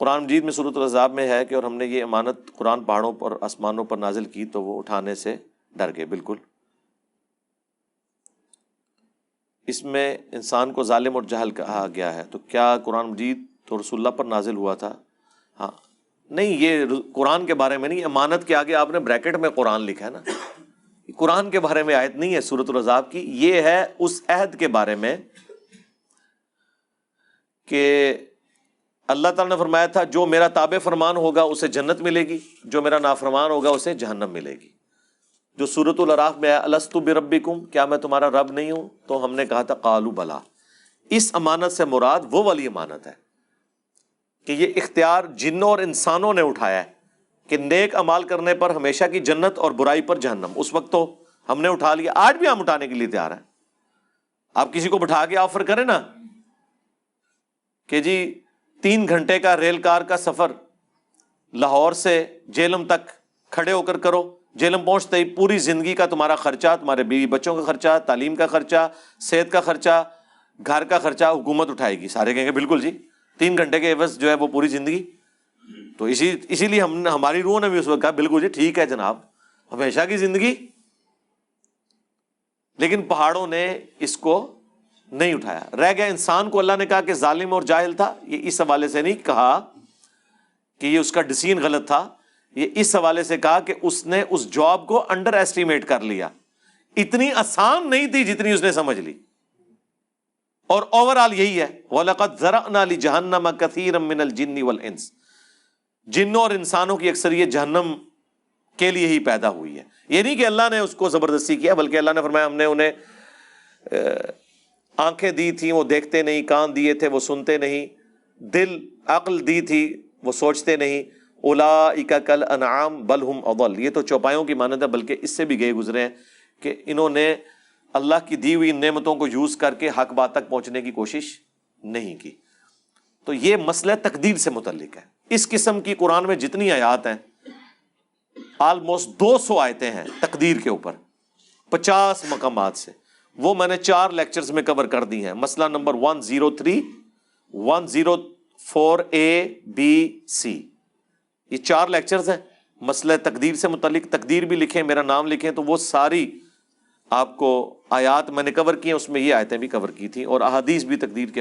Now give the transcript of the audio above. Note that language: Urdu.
قرآن مجید میں سورۃ الاحزاب میں ہے کہ اور ہم نے یہ امانت قرآن پہاڑوں پر آسمانوں پر نازل کی تو وہ اٹھانے سے ڈر گئے. بالکل اس میں انسان کو ظالم اور جاہل کہا گیا ہے. تو کیا قرآن مجید تو رسول اللہ پر نازل ہوا تھا؟ ہاں نہیں، یہ قرآن کے بارے میں نہیں. امانت کے آگے آپ نے بریکٹ میں قرآن لکھا ہے نا. قرآن کے بارے میں آیت نہیں ہے سورۃ الاحزاب کی. یہ ہے اس عہد کے بارے میں کہ اللہ تعالیٰ نے فرمایا تھا جو میرا تابع فرمان ہوگا اسے جنت ملے گی، جو میرا نافرمان ہوگا اسے جہنم ملے گی. جو سورۃ الاعراف میں ہے الست بربکم، کیا میں تمہارا رب نہیں ہوں؟ تو ہم نے کہا تھا قالوا بلا. اس امانت سے مراد وہ والی امانت ہے کہ یہ اختیار جنوں اور انسانوں نے اٹھایا ہے کہ نیک عمال کرنے پر ہمیشہ کی جنت اور برائی پر جہنم. اس وقت تو ہم نے اٹھا لیا، آج بھی ہم اٹھانے کے لیے تیار ہیں. آپ کسی کو بٹھا کے آفر کریں نا کہ جی 3 گھنٹے کا ریل کار کا سفر لاہور سے جہلم تک کھڑے ہو کر کرو، جہلم پہنچتے ہی پوری زندگی کا تمہارا خرچہ، تمہارے بیوی بچوں کا خرچہ، تعلیم کا خرچہ، صحت کا خرچہ، گھر کا خرچہ حکومت اٹھائے گی. سارے کہیں گے بالکل جی، 3 گھنٹے کے عوض جو ہے وہ پوری زندگی. تو اسی لیے ہماری روح نے بھی اس وقت کہا بالکل جی ٹھیک ہے جناب، ہمیشہ کی زندگی. لیکن پہاڑوں نے اس کو نہیں اٹھایا. رہ گیا انسان کو اللہ نے کہا کہ ظالم اور جاہل تھا. یہ اس حوالے سے نہیں کہا کہ یہ اس کا ڈسیژن غلط تھا، یہ اس حوالے سے کہا کہ اس نے اس جاب کو انڈر ایسٹیمیٹ کر لیا. اتنی آسان نہیں تھی جتنی اس نے سمجھ لی. اور اوور آل یہی ہے وَلَقَدْ ذَرَأْنَا لِجَهَنَّمَ كَثِيرًا مِّنَ الْجِنِّ وَالْإِنسِ. جنوں اور انسانوں کی اکثریت جہنم کے لیے ہی پیدا ہوئی ہے. یہ نہیں کہ اللہ نے اس کو زبردستی کیا، بلکہ اللہ نے فرمایا ہم نے انہیں آنکھیں دی تھیں وہ دیکھتے نہیں، کان دیے تھے وہ سنتے نہیں، دل عقل دی تھی وہ سوچتے نہیں. اولئک کالانعام بل ہم اضل. یہ تو چوپایوں کی مانند ہے، بلکہ اس سے بھی گئے گزرے ہیں کہ انہوں نے اللہ کی دی ہوئی نعمتوں کو یوز کر کے حق بات تک پہنچنے کی کوشش نہیں کی. تو یہ مسئلہ تقدیر سے متعلق ہے. اس قسم کی قرآن میں جتنی آیات ہیں، آلموسٹ 200 آیتیں ہیں تقدیر کے اوپر 50 مقامات سے. وہ میں نے 4 لیکچرز میں کور کر دی ہیں. مسئلہ نمبر 103، 104A B C، یہ 4 لیکچرز ہیں مسئلہ تقدیر سے متعلق. تقدیر بھی لکھیں، میرا نام لکھیں تو وہ ساری آپ کو آیات میں نے کور کی ہیں. اس میں یہ آیتیں بھی کور کی تھیں اور احادیث بھی تقدیر کے